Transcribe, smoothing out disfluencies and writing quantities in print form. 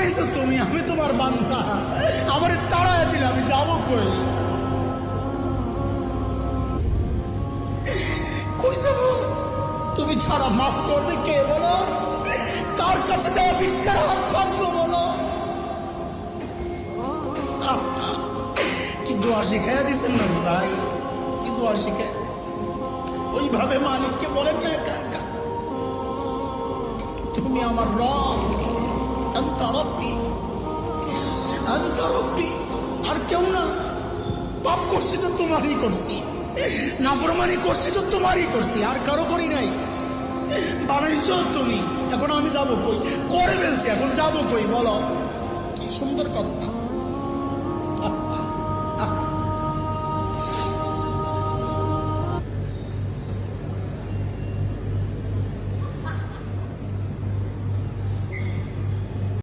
বানাইছো তুমি, আমি তোমার বান্দা। আমার তাড়ায় দিলে আমি যাবো কই? কই যাবো? তুমি ছাড়া মাফ করবে কে বলো? কার কাছে যাওয়া ভিক্ষার হাত পাবো বলো? কি দোয়া শিখাইয়া দিচ্ছেন না ভাই? কি দোয়া শিখাইয়া দিচ্ছেন? ওইভাবে মালিককে বলেন না, একা একা তুমি আমার রব, আনতা রব্বি, আনতা রব্বি, আর কেউ না। পাপ করছি তো তোমারই করছি, নাফরমানি করছি তো তোমারই করছি, আর কারো করি নাই। বানাইছো তুমি, এখন আমি যাবো কই? করে ফেলছি, এখন যাবো কই বলো? কি সুন্দর কথা।